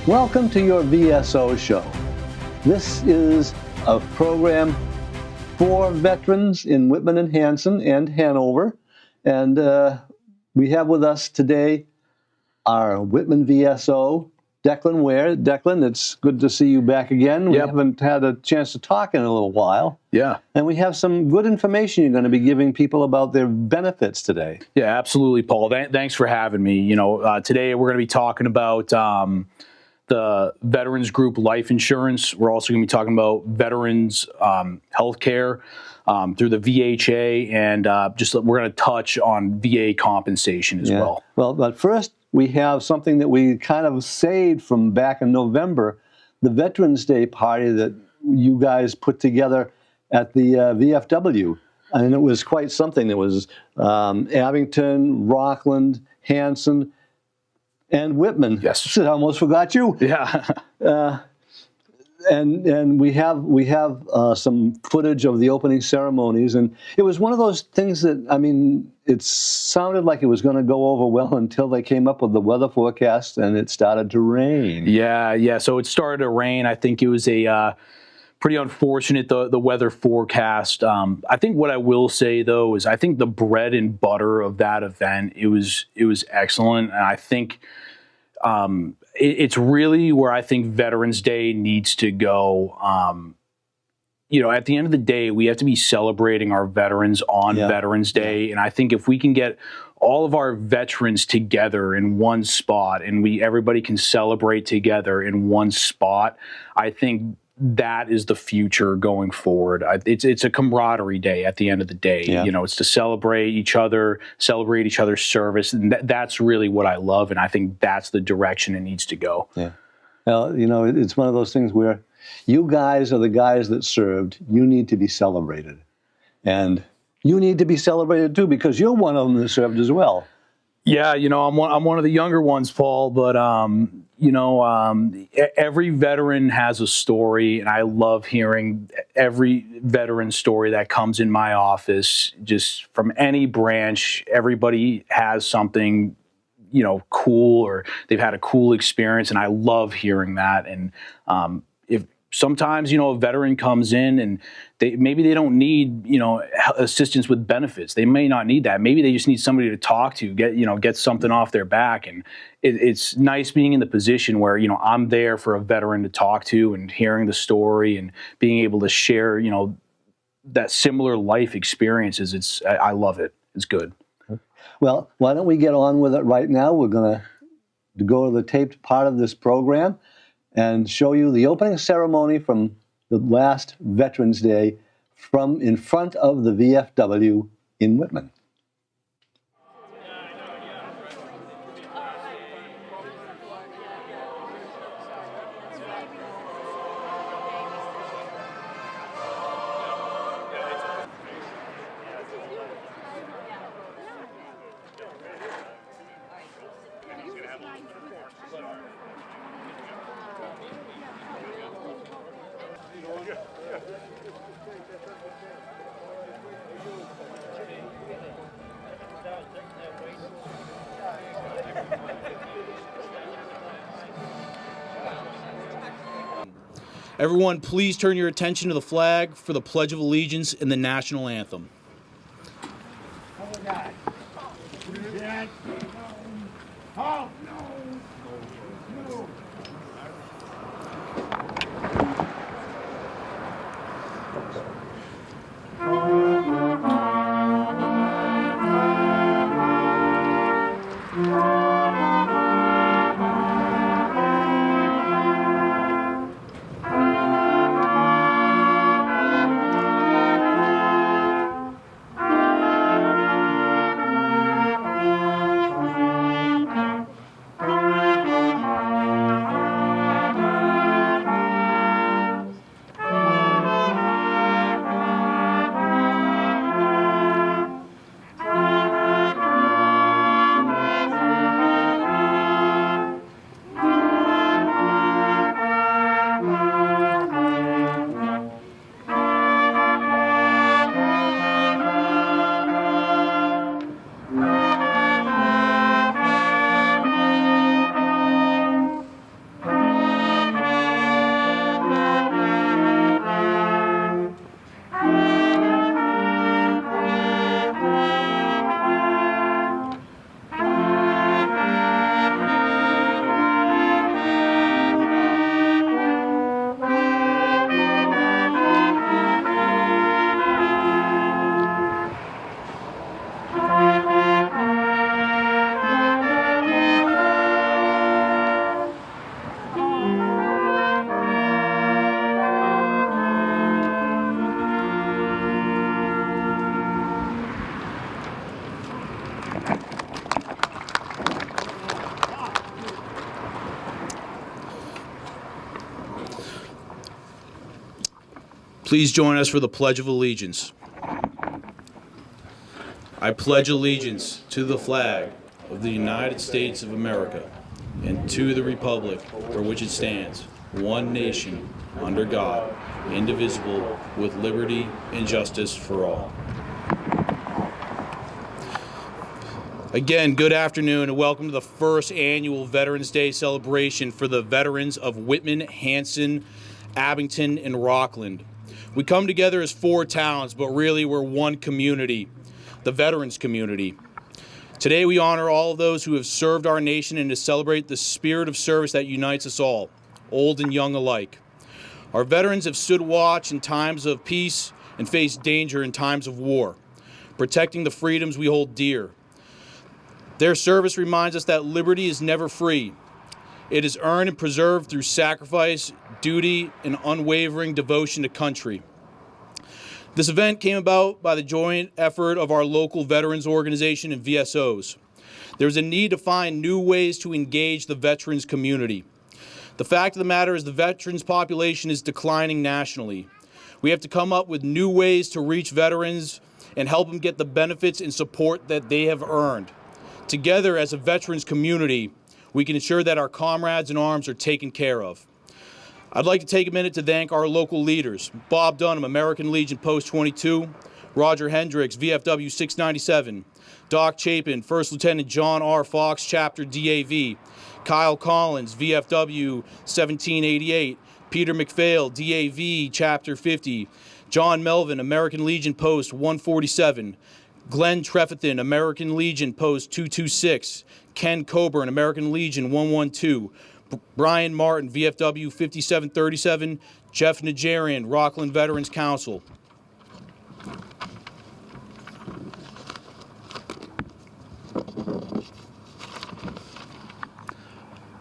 Welcome to your VSO show. This is a program for veterans in Whitman and Hanson and Hanover. And we have with us today our Whitman VSO, Declan Ware. Declan, it's good to see you back again. We haven't had a chance to talk in a little while. Yeah. And we have some good information you're going to be giving people about their benefits today. Yeah, absolutely, Paul. Thanks for having me. Today we're going to be talking about the Veterans Group Life Insurance. We're also going to be talking about veterans health care through the VHA, and we're going to touch on VA compensation as well. Well, but first we have something that we kind of saved from back in November, the Veterans Day party that you guys put together at the VFW. And it was quite something. It was Abington, Rockland, Hanson, and Whitman. Yes. I almost forgot you. Yeah. And we have some footage of the opening ceremonies, and it was one of those things that, I mean, it sounded like it was going to go over well until they came up with the weather forecast and it started to rain. Yeah. So it started to rain. I think it was a pretty unfortunate, the weather forecast. I think what I will say, though, is I think the bread and butter of that event, it was excellent. And I think it's really where I think Veterans Day needs to go. At the end of the day, we have to be celebrating our veterans on Veterans Day. And I think if we can get all of our veterans together in one spot and everybody can celebrate together in one spot, I think that is the future going forward. It's a camaraderie day at the end of the day. Yeah. It's to celebrate each other's service. And that's really what I love. And I think that's the direction it needs to go. Yeah. Well, it's one of those things where you guys are the guys that served. You need to be celebrated. And you need to be celebrated too, because you're one of them that served as well. Yeah, I'm one of the younger ones, Paul, but every veteran has a story, and I love hearing every veteran story that comes in my office, just from any branch. Everybody has something, cool, or they've had a cool experience, and I love hearing that. And if sometimes, a veteran comes in and maybe they don't need, assistance with benefits. They may not need that. Maybe they just need somebody to talk to, get something off their back. And it's nice being in the position where, I'm there for a veteran to talk to and hearing the story and being able to share, that similar life experiences. I love it. It's good. Well, why don't we get on with it right now? We're going to go to the taped part of this program and show you the opening ceremony from the last Veterans Day from in front of the VFW in Whitman. Everyone, please turn your attention to the flag for the Pledge of Allegiance and the National Anthem. Please join us for the Pledge of Allegiance. I pledge allegiance to the flag of the United States of America and to the republic for which it stands, one nation, under God, indivisible, with liberty and justice for all. Again, good afternoon and welcome to the first annual Veterans Day celebration for the veterans of Whitman, Hanson, Abington, and Rockland. We come together as four towns, but really we're one community, the veterans community. Today we honor all of those who have served our nation and to celebrate the spirit of service that unites us all, old and young alike. Our veterans have stood watch in times of peace and faced danger in times of war, protecting the freedoms we hold dear. Their service reminds us that liberty is never free. It is earned and preserved through sacrifice, duty, and unwavering devotion to country. This event came about by the joint effort of our local veterans organization and VSOs. There's a need to find new ways to engage the veterans community. The fact of the matter is the veterans population is declining nationally. We have to come up with new ways to reach veterans and help them get the benefits and support that they have earned. Together as a veterans community, we can ensure that our comrades in arms are taken care of. I'd like to take a minute to thank our local leaders, Bob Dunham, American Legion Post 22, Roger Hendricks, VFW 697, Doc Chapin, First Lieutenant John R. Fox, Chapter DAV, Kyle Collins, VFW 1788, Peter McPhail, DAV Chapter 50, John Melvin, American Legion Post 147, Glenn Trefethan, American Legion Post 226, Ken Coburn, American Legion 112, Brian Martin, VFW 5737, Jeff Najarian, Rockland Veterans Council.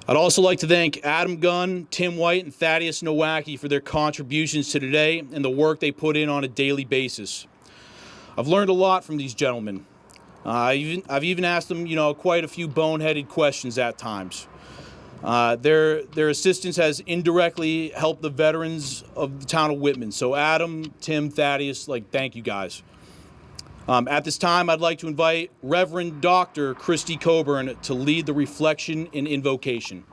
I'd also like to thank Adam Gunn, Tim White, and Thaddeus Nowacki for their contributions to today and the work they put in on a daily basis. I've learned a lot from these gentlemen. I've even asked them, quite a few boneheaded questions at times. Their assistance has indirectly helped the veterans of the town of Whitman. So Adam, Tim, Thaddeus, thank you guys. At this time, I'd like to invite Reverend Dr. Christy Coburn to lead the reflection and invocation.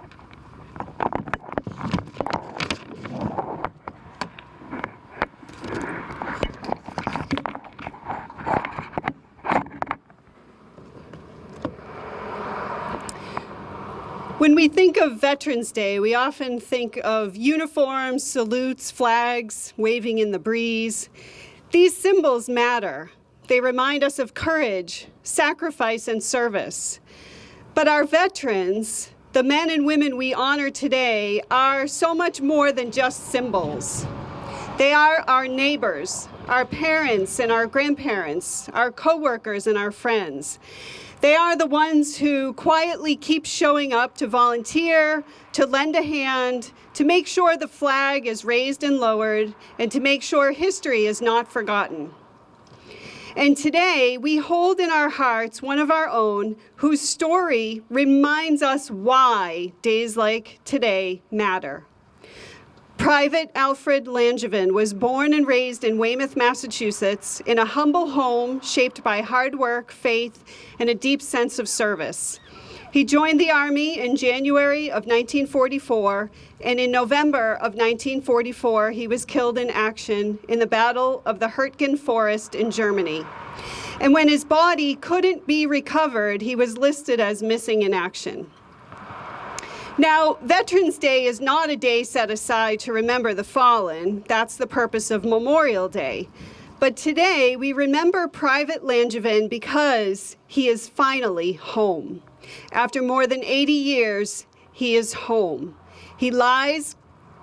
When we think of Veterans Day, we often think of uniforms, salutes, flags, waving in the breeze. These symbols matter. They remind us of courage, sacrifice, and service. But our veterans, the men and women we honor today, are so much more than just symbols. They are our neighbors, our parents and our grandparents, our coworkers and our friends. They are the ones who quietly keep showing up to volunteer, to lend a hand, to make sure the flag is raised and lowered, and to make sure history is not forgotten. And today, we hold in our hearts one of our own whose story reminds us why days like today matter. Private Alfred Langevin was born and raised in Weymouth, Massachusetts, in a humble home shaped by hard work, faith, and a deep sense of service. He joined the Army in January of 1944, and in November of 1944, he was killed in action in the Battle of the Hurtgen Forest in Germany. And when his body couldn't be recovered, he was listed as missing in action. Now, Veterans Day is not a day set aside to remember the fallen. That's the purpose of Memorial Day. But today, we remember Private Langevin because he is finally home. After more than 80 years, he is home. He lies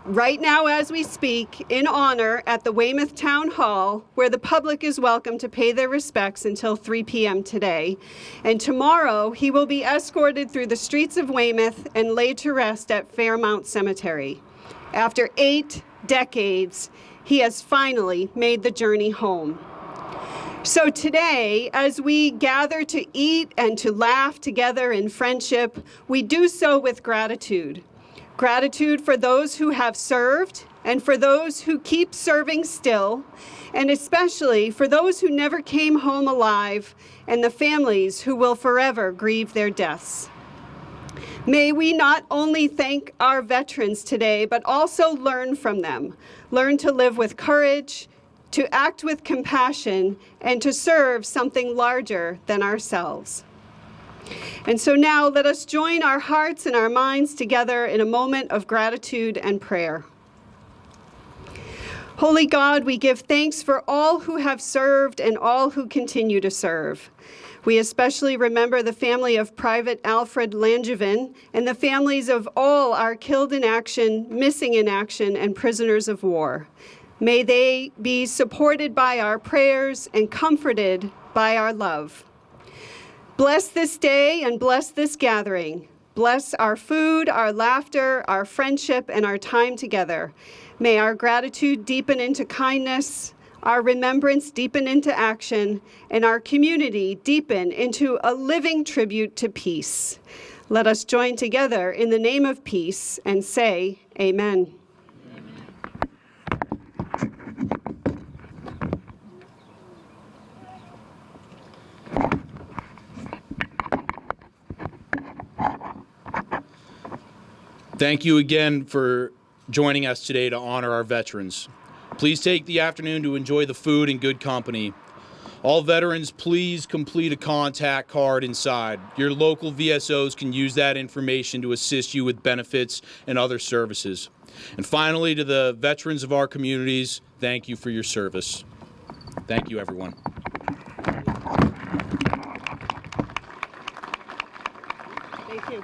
right now as we speak in honor at the Weymouth Town Hall, where the public is welcome to pay their respects until 3 p.m. today. And tomorrow, he will be escorted through the streets of Weymouth and laid to rest at Fairmount Cemetery. After 8 decades, he has finally made the journey home. So today, as we gather to eat and to laugh together in friendship, we do so with gratitude. Gratitude for those who have served and for those who keep serving still, and especially for those who never came home alive and the families who will forever grieve their deaths. May we not only thank our veterans today, but also learn from them. Learn to live with courage, to act with compassion, and to serve something larger than ourselves. And so now let us join our hearts and our minds together in a moment of gratitude and prayer. Holy God, we give thanks for all who have served and all who continue to serve. We especially remember the family of Private Alfred Langevin and the families of all our killed in action, missing in action, and prisoners of war. May they be supported by our prayers and comforted by our love. Bless this day and bless this gathering. Bless our food, our laughter, our friendship, and our time together. May our gratitude deepen into kindness, our remembrance deepen into action, and our community deepen into a living tribute to peace. Let us join together in the name of peace and say, Amen. Thank you again for joining us today to honor our veterans. Please take the afternoon to enjoy the food and good company. All veterans, please complete a contact card inside. Your local VSOs can use that information to assist you with benefits and other services. And finally, to the veterans of our communities, thank you for your service. Thank you, everyone. Thank you.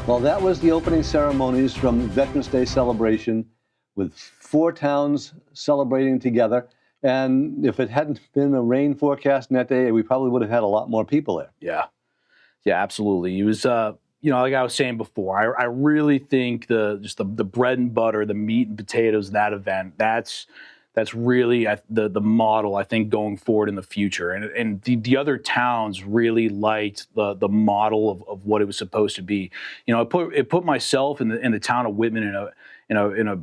Well, that was the opening ceremonies from Veterans Day celebration with 4 towns celebrating together. And if it hadn't been a rain forecast in that day, we probably would have had a lot more people there. Yeah. Yeah, absolutely. It was, like I was saying before, I really think the bread and butter, the meat and potatoes of that event, that's really the model, I think, going forward in the future. And the other towns really liked the model of what it was supposed to be. It put myself in the town of Whitman in a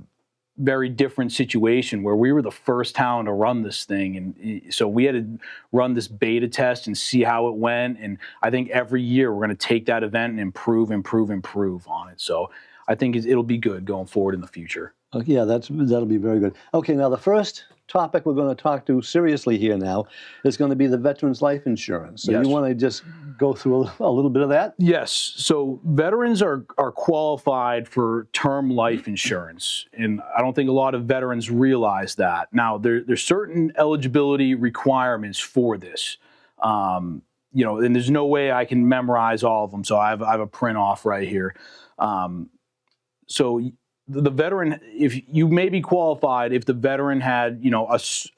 very different situation where we were the first town to run this thing. And so we had to run this beta test and see how it went. And I think every year we're going to take that event and improve on it. So I think it'll be good going forward in the future. Yeah, that'll be very good. Okay, now the first topic we're going to talk to seriously here now is going to be the veterans' life insurance. So Yes. You want to just go through a little bit of that? Yes. So veterans are qualified for term life insurance, and I don't think a lot of veterans realize that. Now, there's certain eligibility requirements for this. And there's no way I can memorize all of them, so I have a print off right here. So the veteran, if you may be qualified if the veteran had,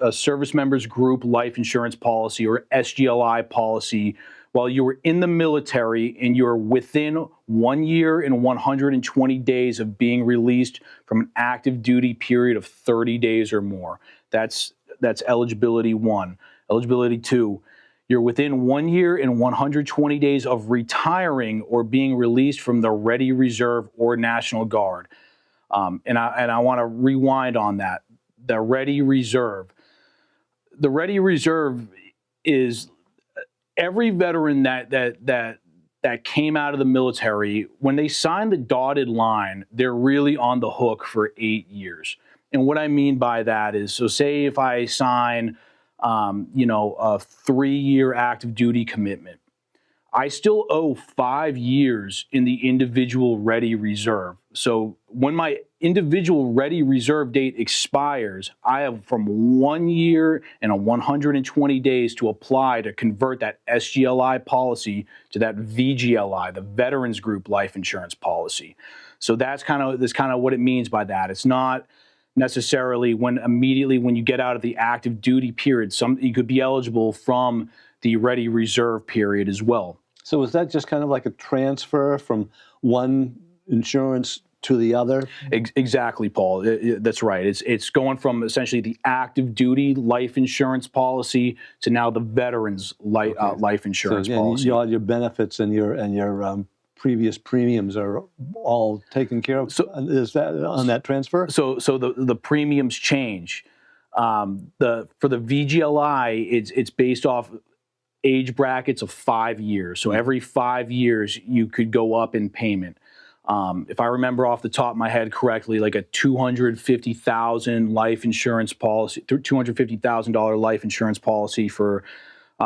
a service members group life insurance policy or SGLI policy while you were in the military and you're within 1 year and 120 days of being released from an active duty period of 30 days or more. That's eligibility 1. Eligibility 2, You're within 1 year and 120 days of retiring or being released from the Ready Reserve or National Guard. And I want to rewind on that. The Ready Reserve. The Ready Reserve is every veteran that came out of the military. When they sign the dotted line, they're really on the hook for 8 years. And what I mean by that is, so say if I sign, a 3-year active duty commitment, I still owe 5 years in the individual Ready Reserve. So when my individual Ready Reserve date expires, I have from 1 year and 120 days to apply to convert that SGLI policy to that VGLI, the Veterans Group Life Insurance Policy. So that's kind of what it means by that. It's not necessarily immediately when you get out of the active duty period. You could be eligible from the Ready Reserve period as well. So is that just kind of like a transfer from one insurance to the other? Exactly, Paul. That's right. It's going from essentially the active duty life insurance policy to now the veterans life insurance policy. All your benefits and your previous premiums are all taken care of. So is that on that transfer? So the premiums change. For the VGLI, it's based off age brackets of 5 years. So every 5 years you could go up in payment. If I remember off the top of my head correctly, like a $250,000 life insurance policy, $250,000 life insurance policy for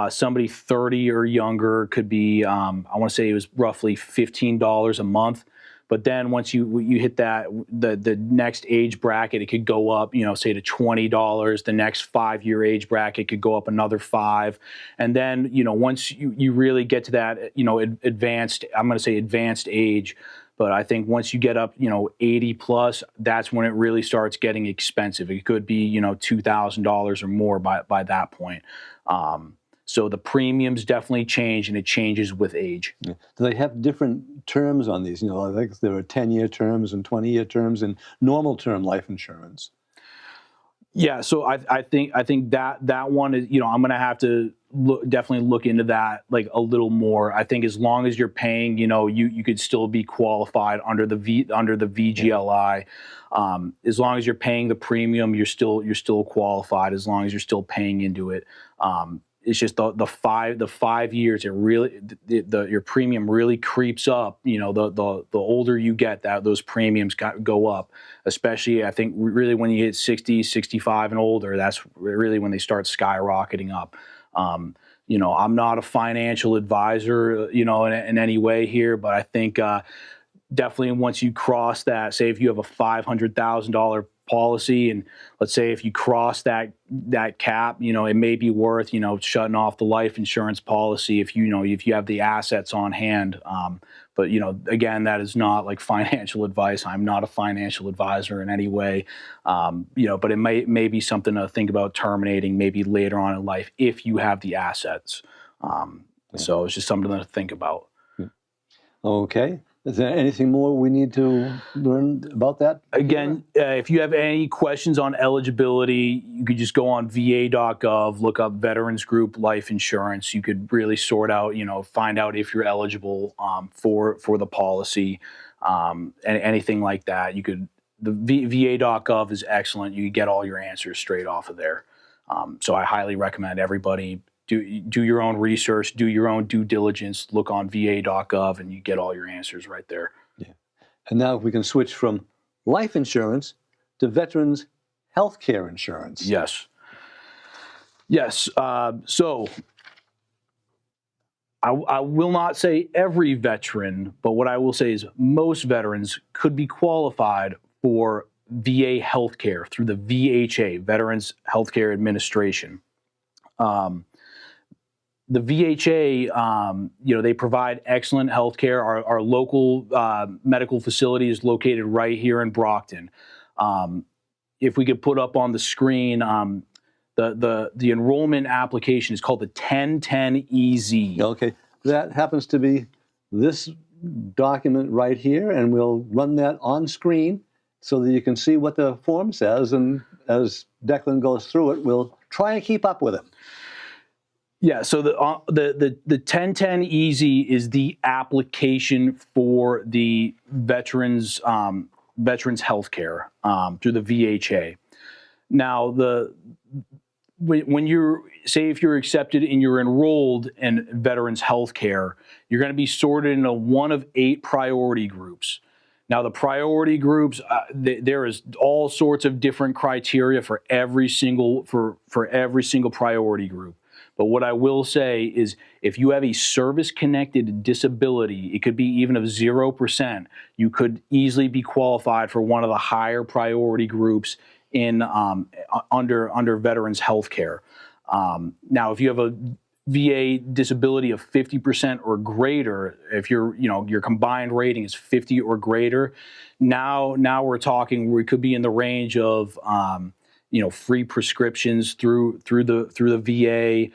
somebody 30 or younger could be, I want to say it was roughly $15 a month. But then once you hit that the next age bracket, it could go up, say to $20. The next 5-year age bracket could go up another $5. And then, once you really get to that, advanced, I'm going to say advanced age. But I think once you get up, 80 plus, that's when it really starts getting expensive. It could be, $2,000 or more by that point. So the premiums definitely change, and it changes with age. Yeah. Do they have different terms on these? I think there are 10-year terms and 20-year terms in normal term life insurance. Yeah, so I think that one is, I'm going to have to definitely look into that like a little more. I think as long as you're paying, you could still be qualified under the VGLI. As long as you're paying the premium, you're still qualified. As long as you're still paying into it. It's just the 5 years. It really your premium really creeps up. The older you get, those premiums go up. Especially, I think really when you hit 60, 65 and older, that's really when they start skyrocketing up. I'm not a financial advisor, in any way here, but I think definitely once you cross that, say if you have a $500,000 policy, and let's say if you cross that cap, it may be worth, shutting off the life insurance policy if you have the assets on hand. But again, that is not like financial advice. I'm not a financial advisor in any way. But it may be something to think about terminating maybe later on in life if you have the assets. So it's just something to think about. Okay. Is there anything more we need to learn about that? Again, if you have any questions on eligibility, you could just go on va.gov, look up Veterans Group Life Insurance. You could really sort out, find out if you're eligible for the policy, and anything like that. The va.gov is excellent. You get all your answers straight off of there. So I highly recommend everybody do your own research, do your own due diligence, look on va.gov, and you get all your answers right there. Yeah. And now we can switch from life insurance to veterans health care insurance. Yes. So I will not say every veteran, but what I will say is most veterans could be qualified for VA healthcare through the VHA, Veterans Healthcare Administration. The VHA, they provide excellent health care. Our local medical facility is located right here in Brockton. If we could put up on the screen, the enrollment application is called the 1010EZ. Okay, that happens to be this document right here, and we'll run that on screen so that you can see what the form says. And as Declan goes through it, we'll try and keep up with it. Yeah, so the 1010 Easy is the application for the veterans health care through the VHA. Now, when you're, say if you're accepted and you're enrolled in veterans health care, you're going to be sorted into one of 8 priority groups. Now, the priority groups, there is all sorts of different criteria for every single priority group. But what I will say is, if you have a service-connected disability, it could be even of 0%, you could easily be qualified for one of the higher priority groups in under veterans health care. Now, if you have a VA disability of 50% or greater, if your combined rating is 50 or greater, now we're talking, we could be in the range of free prescriptions through the VA,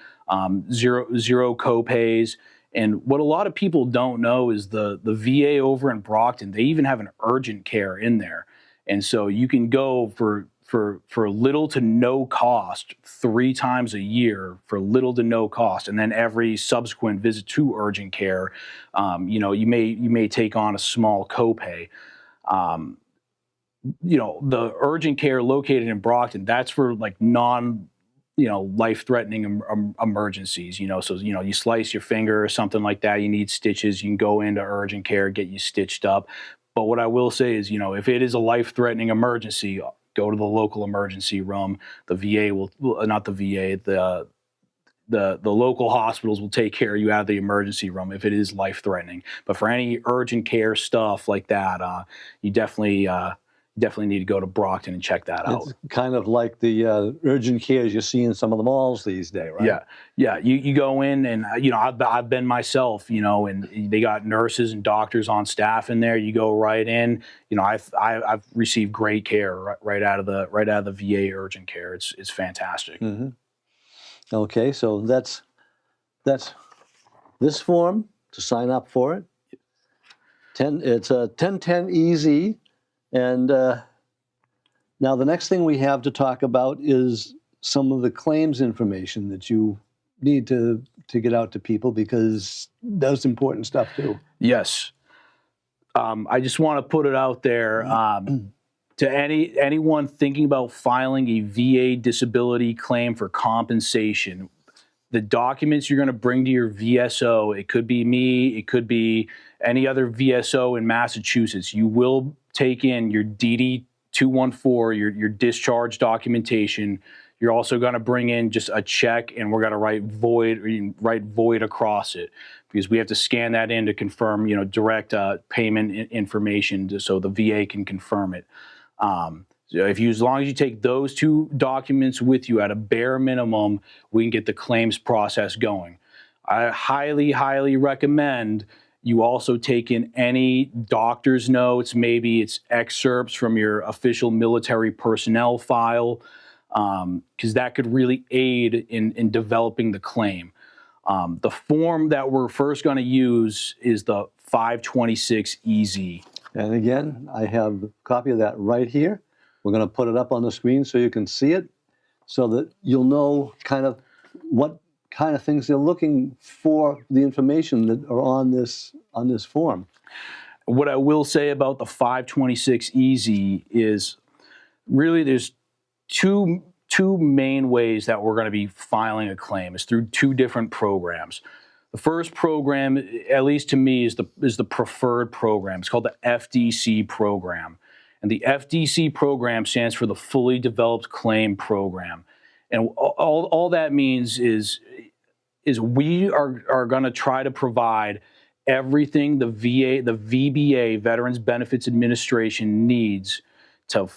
zero copays. And what a lot of people don't know is the VA over in Brockton, they even have an urgent care in there. And so you can go for little to no cost 3 times a year for little to no cost, and then every subsequent visit to urgent care, you may take on a small copay. The urgent care located in Brockton, that's for like life-threatening emergencies. So you slice your finger or something like that, you need stitches, you can go into urgent care, get you stitched up. But what I will say is, if it is a life-threatening emergency, go to the local emergency room. The VA will, not the VA, the local hospitals will take care of you out of the emergency room if it is life-threatening. But for any urgent care stuff like that, you definitely need to go to Brockton and check that out. It's kind of like the urgent cares you see in some of the malls these days, right? Yeah. You go in, and I've been myself, and they got nurses and doctors on staff in there. You go right in. I've received great care right out of the VA urgent care. It's fantastic. Mm-hmm. Okay, so that's this form to sign up for it. It's a 1010 Easy. And now the next thing we have to talk about is some of the claims information that you need to get out to people, because that's important stuff too. Yes. I just want to put it out there to anyone thinking about filing a VA disability claim for compensation. The documents you're going to bring to your VSO, it could be me, it could be any other VSO in Massachusetts. You will take in your DD-214, your discharge documentation. You're also going to bring in just a check, and we're going to write void across it, because we have to scan that in to confirm, direct payment information, so the VA can confirm it. As long as you take those 2 documents with you at a bare minimum, we can get the claims process going. I highly, highly recommend you also take in any doctor's notes, maybe it's excerpts from your official military personnel file, because that could really aid in developing the claim. The form that we're first going to use is the 526 EZ. And again, I have a copy of that right here. We're going to put it up on the screen so you can see it, so that you'll know kind of what kind of things they're looking for, the information that are on this form. What I will say about the 526 EZ is, really there's two main ways that we're going to be filing a claim. Is through 2 different programs. The first program, at least to me, is the preferred program. It's called the FDC program. And the FDC program stands for the Fully Developed Claim Program. And all that means is we are going to try to provide everything the VBA, Veterans Benefits Administration, needs to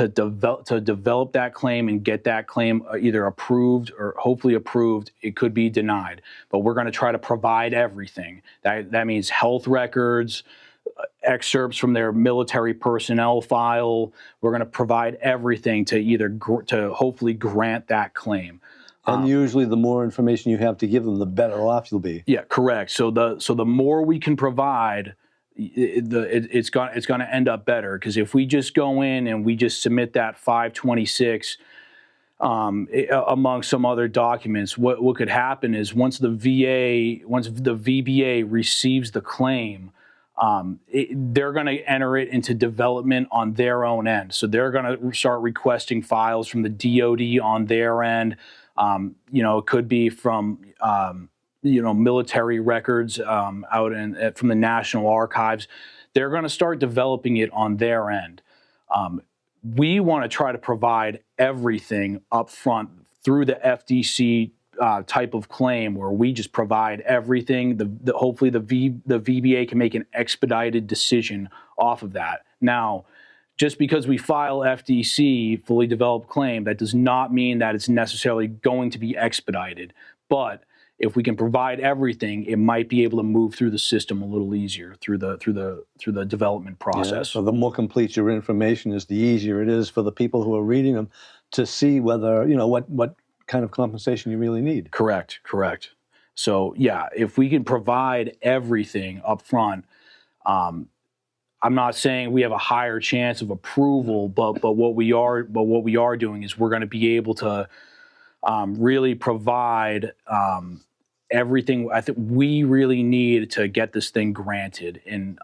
develop that claim and get that claim either approved or hopefully approved. It could be denied, but we're going to try to provide everything. That means health records, excerpts from their military personnel file. We're going to provide everything to hopefully grant that claim. And usually the more information you have to give them, the better off you'll be. Yeah, correct. So the more we can provide, it's going to end up better, because if we just go in and we just submit that 526, among some other documents. What could happen is once the VBA receives the claim, they're going to enter it into development on their own end. So they're going to start requesting files from the DoD on their end. It could be from military records out from the National Archives. They're going to start developing it on their end. We want to try to provide everything up front through the FDC type of claim, where we just provide everything. Hopefully the VBA can make an expedited decision off of that. Now, just because we file FDC, fully developed claim, that does not mean that it's necessarily going to be expedited. But if we can provide everything, it might be able to move through the system a little easier through the development process. Yeah, so the more complete your information is, the easier it is for the people who are reading them to see whether, what kind of compensation you really need. Correct. So yeah, if we can provide everything up front, I'm not saying we have a higher chance of approval, but what we are doing is we're going to be able to really provide everything I think we really need to get this thing granted. And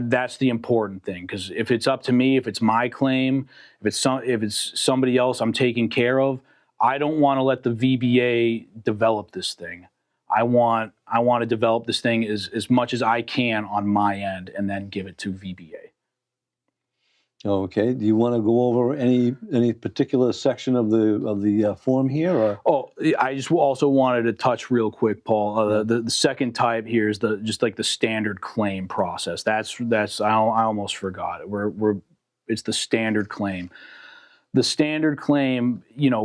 that's the important thing, because if it's up to me, if it's my claim, if it's somebody else I'm taking care of, I don't want to let the VBA develop this thing. I want to develop this thing as much as I can on my end, and then give it to VBA. Okay. Do you want to go over any particular section of the form here? Or? Oh, I just also wanted to touch real quick, Paul. The second type here is just like the standard claim process. That's I almost forgot it. It's the standard claim. The standard claim,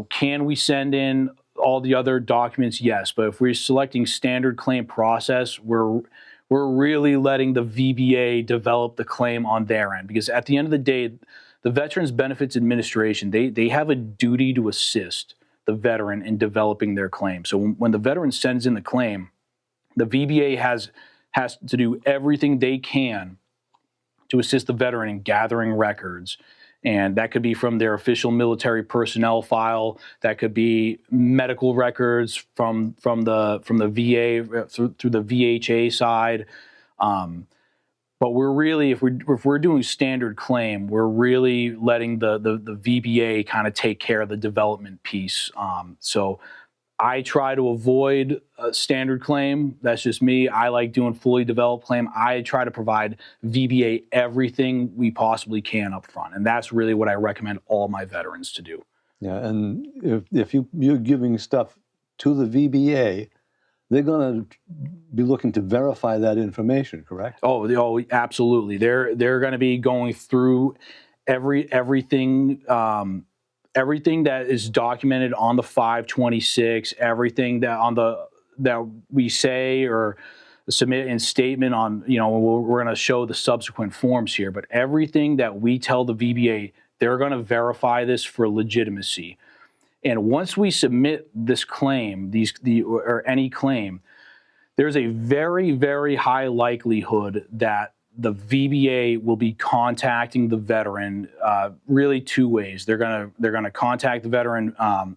can we send in all the other documents? Yes, but if we're selecting standard claim process, we're really letting the VBA develop the claim on their end, because at the end of the day, the Veterans Benefits Administration, they have a duty to assist the veteran in developing their claim. So when the veteran sends in the claim, the VBA has to do everything they can to assist the veteran in gathering records. And that could be from their official military personnel file. That could be medical records from the VA through the VHA side. But we're really, if we're doing standard claim, we're really letting the VBA kind of take care of the development piece. So I try to avoid a standard claim. That's just me. I like doing fully developed claim. I try to provide VBA everything we possibly can up front. And that's really what I recommend all my veterans to do. Yeah, and if you're giving stuff to the VBA, they're going to be looking to verify that information, correct? Oh, absolutely. They're going to be going through everything that is documented on the 526, everything that we say or submit in statement on, we're going to show the subsequent forms here, but everything that we tell the VBA, they're going to verify this for legitimacy. And once we submit this claim, or any claim, there's a very, very high likelihood that the VBA will be contacting the veteran really two ways. They're gonna contact the veteran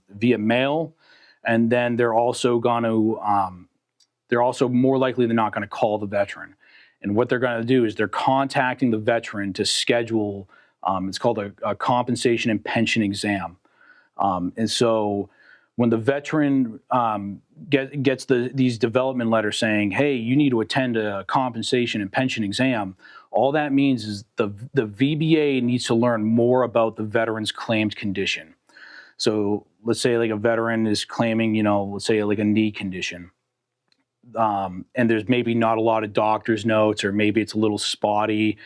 via mail, and then they're also more likely than not going to call the veteran. And what they're going to do is they're contacting the veteran to schedule. It's called a compensation and pension exam. And so when the veteran gets these development letters saying, hey, you need to attend a compensation and pension exam, all that means is the VBA needs to learn more about the veteran's claimed condition. So let's say like a veteran is claiming, let's say like a knee condition. And there's maybe not a lot of doctor's notes, or maybe it's a little spotty.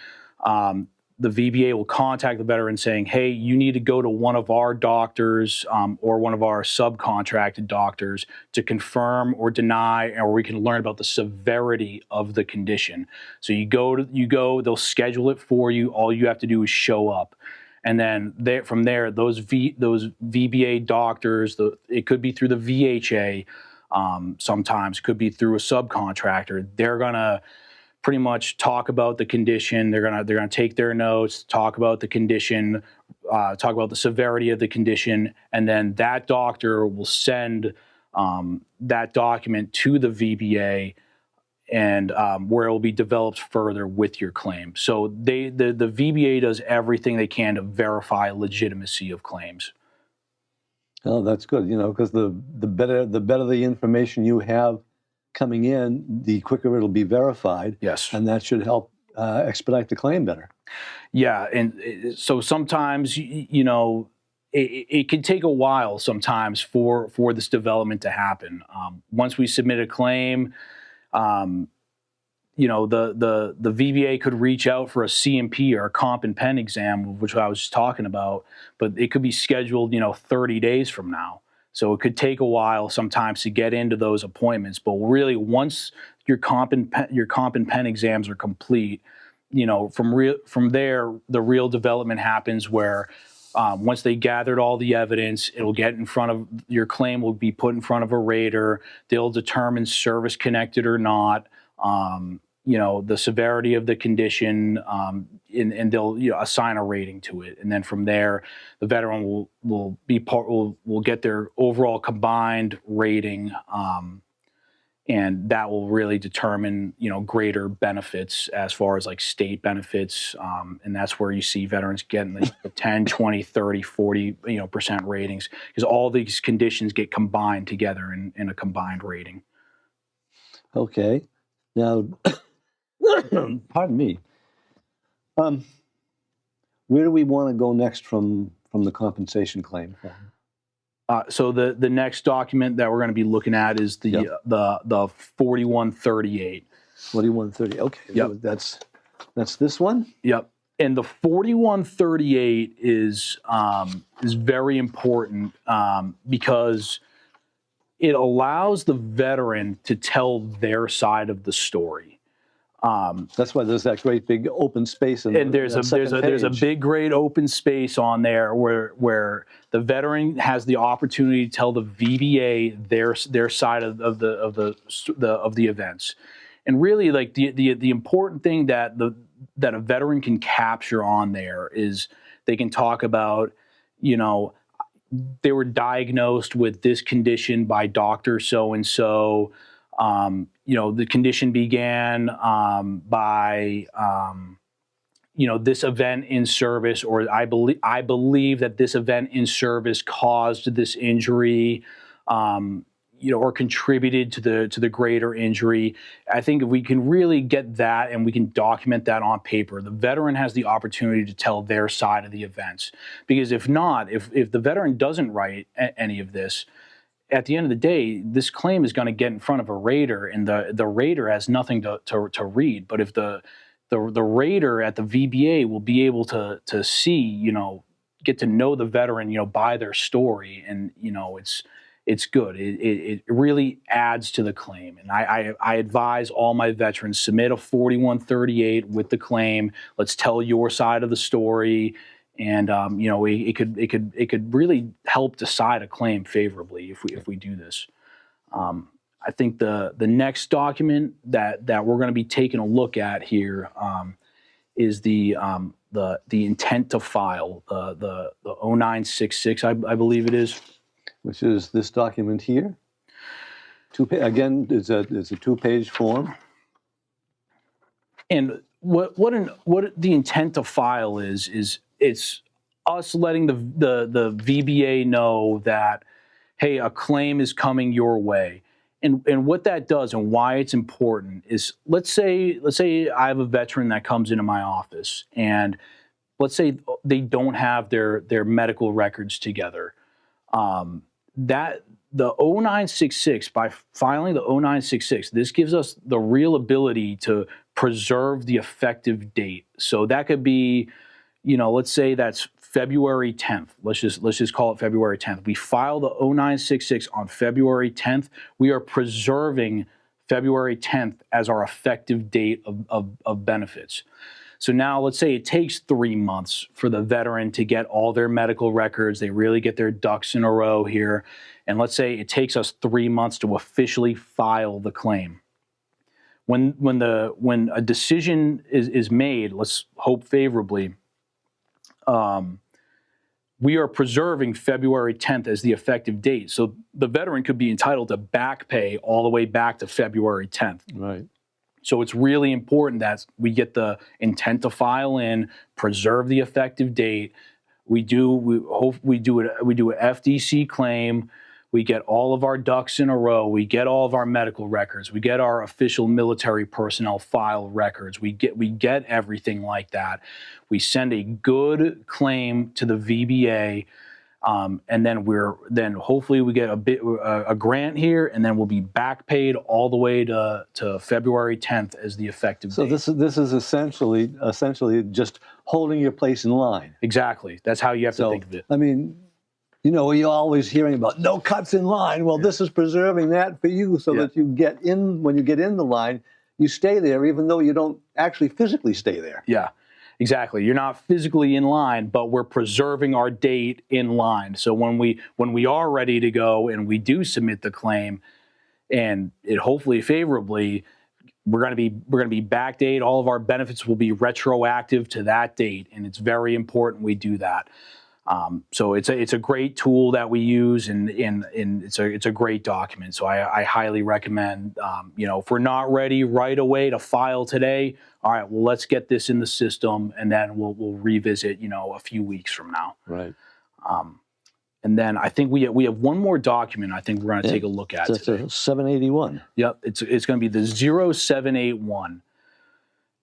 The VBA will contact the veteran saying, hey, you need to go to one of our doctors or one of our subcontracted doctors to confirm or deny, or we can learn about the severity of the condition. So you go, they'll schedule it for you. All you have to do is show up. And then from there, those VBA doctors, it could be through the VHA, sometimes it could be through a subcontractor. They're gonna pretty much talk about the condition. They're gonna take their notes, talk about the condition, talk about the severity of the condition, and then that doctor will send that document to the VBA, and where it will be developed further with your claim. So the VBA does everything they can to verify legitimacy of claims. Oh, that's good. Because the better the information you have coming in, the quicker it'll be verified. Yes. And that should help expedite the claim better. Yeah, and so sometimes, it can take a while sometimes for this development to happen. Once we submit a claim, the VBA could reach out for a CMP or a comp and pen exam, which I was just talking about, but it could be scheduled, 30 days from now. So it could take a while sometimes to get into those appointments. But really, once your comp and pen exams are complete, from there, the real development happens where once they gathered all the evidence, it'll get in front of your claim will be put in front of a rater. They'll determine service connected or not. The severity of the condition, and they'll assign a rating to it, and then from there, the veteran will get their overall combined rating, and that will really determine greater benefits as far as like state benefits, and that's where you see veterans getting the 10, 20, 30, 40% ratings, because all these conditions get combined together in a combined rating. Okay. Now, pardon me. Where do we want to go next from the compensation claim? So the next document that we're going to be looking at is the 4138. 4130. Okay. Yep. That's this one. Yep. And the 4138 is very important because it allows the veteran to tell their side of the story. That's why there's that great big open space. And there's a big great open space on there where the veteran has the opportunity to tell the VBA their side of the events. And really, like the important thing that a veteran can capture on there is they can talk about, they were diagnosed with this condition by doctor so and so. The condition began by this event in service, or I believe that this event in service caused this injury, or contributed to the greater injury. I think if we can really get that and we can document that on paper, the veteran has the opportunity to tell their side of the events. Because if not, if the veteran doesn't write any of this, at the end of the day, this claim is going to get in front of a rater, and the rater has nothing to read. But if the rater at the VBA will be able to see, get to know the veteran, by their story, and it's good. It really adds to the claim. And I advise all my veterans, submit a 4138 with the claim. Let's tell your side of the story. And it could really help decide a claim favorably if we do this. I think the next document that we're going to be taking a look at here is the intent to file, the 0966, I believe it is, which is this document here. Again, it's a 2-page form. And what the intent to file is it's us letting the VBA know that, hey, a claim is coming your way. And what that does and why it's important is, let's say I have a veteran that comes into my office, and let's say they don't have their medical records together. That the 0966, by filing the 0966, this gives us the real ability to preserve the effective date. So that could be, let's say that's February 10th. Let's just call it February 10th. We file the 0966 on February 10th. We are preserving February 10th as our effective date of benefits. So now let's say it takes 3 months for the veteran to get all their medical records. They really get their ducks in a row here. And let's say it takes us 3 months to officially file the claim. When a decision is made, let's hope favorably, we are preserving February 10th as the effective date. So the veteran could be entitled to back pay all the way back to February 10th. Right. So it's really important that we get the intent to file in, preserve the effective date. We do an FDC claim. We get all of our ducks in a row. We get all of our medical records. We get our official military personnel file records. We get everything like that. We send a good claim to the VBA, and then hopefully we get a grant here, and then we'll be back paid all the way to February 10th as the effective date. So this is essentially just holding your place in line. Exactly. That's how you have to think of it. I mean, you're always hearing about no cuts in line. Well, this is preserving that for you so that you get in, when you get in the line, you stay there even though you don't actually physically stay there. Yeah, exactly. You're not physically in line, but we're preserving our date in line. So when we are ready to go and we do submit the claim, and it hopefully favorably, we're going to be backdate. All of our benefits will be retroactive to that date, and it's very important we do that. So it's a great tool that we use, and it's a great document. So I highly recommend. If we're not ready right away to file today, all right, well, let's get this in the system, and then we'll revisit a few weeks from now. Right. And then I think we have one more document I think we're going to take a look at today. 781. Yep, it's going to be the 0781.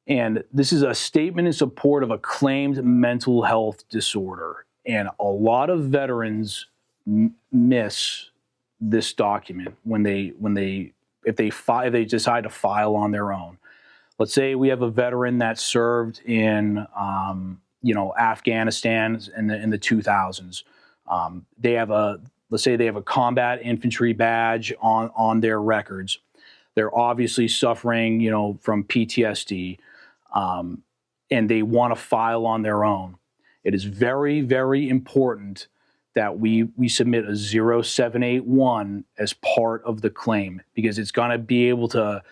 And this is a statement in support of a claimed mental health disorder. And a lot of veterans miss this document if they decide to file on their own. Let's say we have a veteran that served in Afghanistan in the 2000s. Let's say they have a combat infantry badge on their records. They're obviously suffering from PTSD, and they want to file on their own. It is very, very important that we submit a 0781 as part of the claim, because it's going to be able to,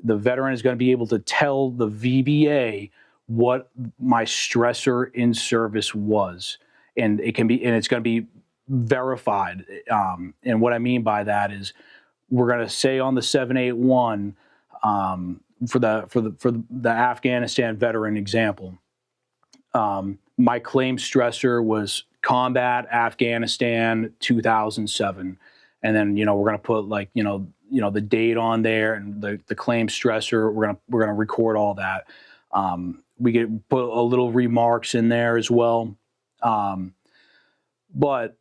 the veteran is going to be able to tell the VBA what my stressor in service was, and it's going to be verified. And what I mean by that is, we're going to say on the 781 for the Afghanistan veteran example. My claim stressor was combat Afghanistan 2007, and then we're going to put the date on there and the claim stressor. We're gonna record all that. We get put a little remarks in there as well, but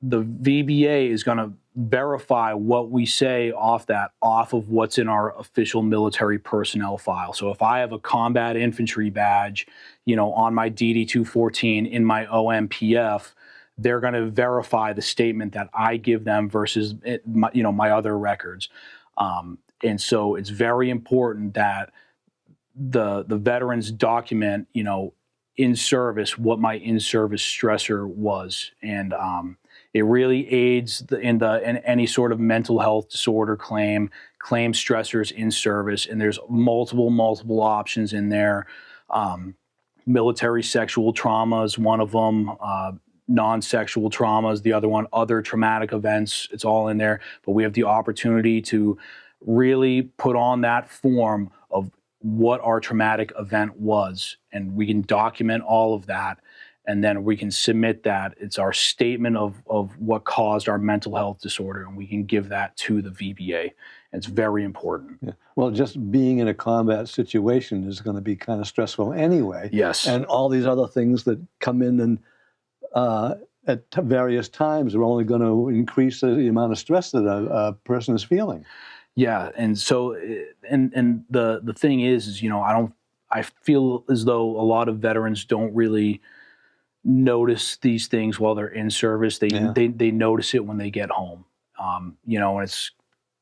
the VBA is going to verify what we say off of what's in our official military personnel file. So if I have a combat infantry badge, on my DD-214 in my OMPF, they're going to verify the statement that I give them versus my other records. And so it's very important that the veterans document, in service, what my in-service stressor was. And it really aids in any sort of mental health disorder claim stressors in service. And there's multiple options in there. Military sexual trauma is one of them. Non-sexual trauma is the other one. Other traumatic events, it's all in there. But we have the opportunity to really put on that form of what our traumatic event was, and we can document all of that, and then we can submit that. It's our statement of what caused our mental health disorder, and we can give that to the VBA. It's very important. Yeah. Well, just being in a combat situation is going to be kind of stressful anyway. Yes. And all these other things that come in and at various times are only going to increase the amount of stress that a person is feeling. Yeah, and so, and the thing is I feel as though a lot of veterans don't really notice these things while they're in service. They notice it when they get home. And it's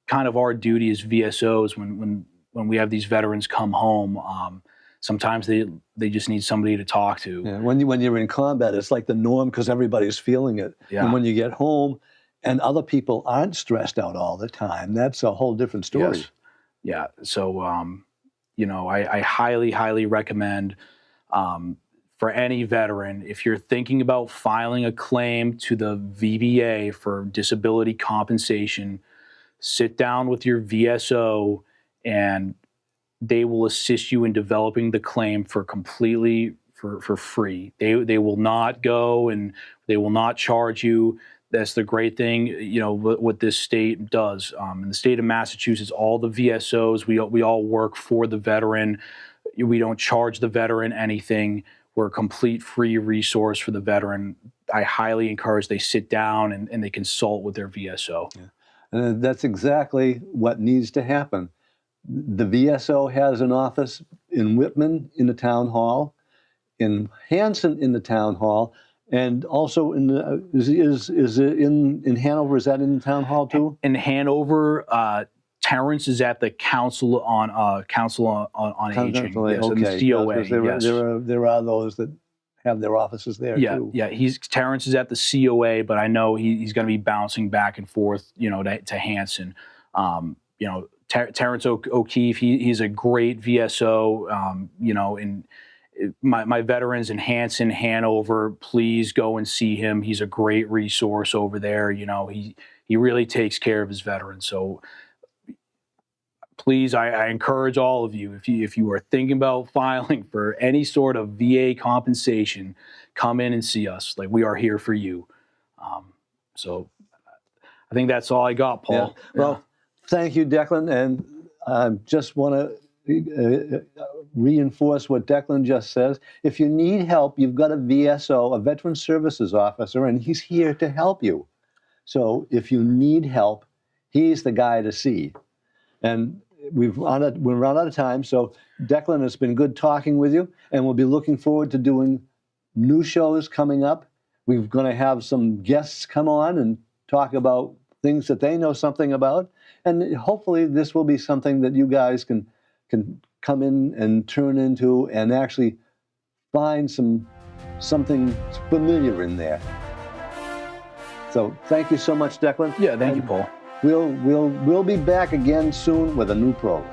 kind of our duty as VSOs when we have these veterans come home. Sometimes they just need somebody to talk to. Yeah, when you're in combat, it's like the norm because everybody's feeling it. Yeah. And when you get home, and other people aren't stressed out all the time, that's a whole different story. Yes. Yeah. So, I highly, highly recommend for any veteran, if you're thinking about filing a claim to the VBA for disability compensation, sit down with your VSO and they will assist you in developing the claim for free. They will not go and they will not charge you. That's the great thing, what this state does. In the state of Massachusetts, all the VSOs, we all work for the veteran. We don't charge the veteran anything. We're a complete free resource for the veteran. I highly encourage they sit down and they consult with their VSO. Yeah. And that's exactly what needs to happen. The VSO has an office in Whitman in the town hall, in Hanson in the town hall, and also in the, is it in Hanover? Is that in the town hall too? In Hanover, Terrence is at the Council on Aging, yes, okay. and the COA. Yes. There are those that have their offices there too. Yeah. Terrence is at the COA, but I know he's going to be bouncing back and forth, to Hanson. Terrence O'Keefe, he's a great VSO. And my veterans in Hanson, Hanover, please go and see him. He's a great resource over there. He really takes care of his veterans. So please, I encourage all of you, if you are thinking about filing for any sort of VA compensation, come in and see us. Like, we are here for you. So I think that's all I got, Paul. Yeah. Well, thank you, Declan. And I just want to reinforce what Declan just says. If you need help, you've got a VSO, a Veteran Services Officer, and he's here to help you. So if you need help, he's the guy to see. And we're run out of time. So Declan, it's been good talking with you, and we'll be looking forward to doing new shows coming up. We're going to have some guests come on and talk about things that they know something about. And hopefully this will be something that you guys can come in and turn into and actually find something familiar in there. So thank you so much, Declan. Yeah, thank you, Paul. We'll be back again soon with a new program.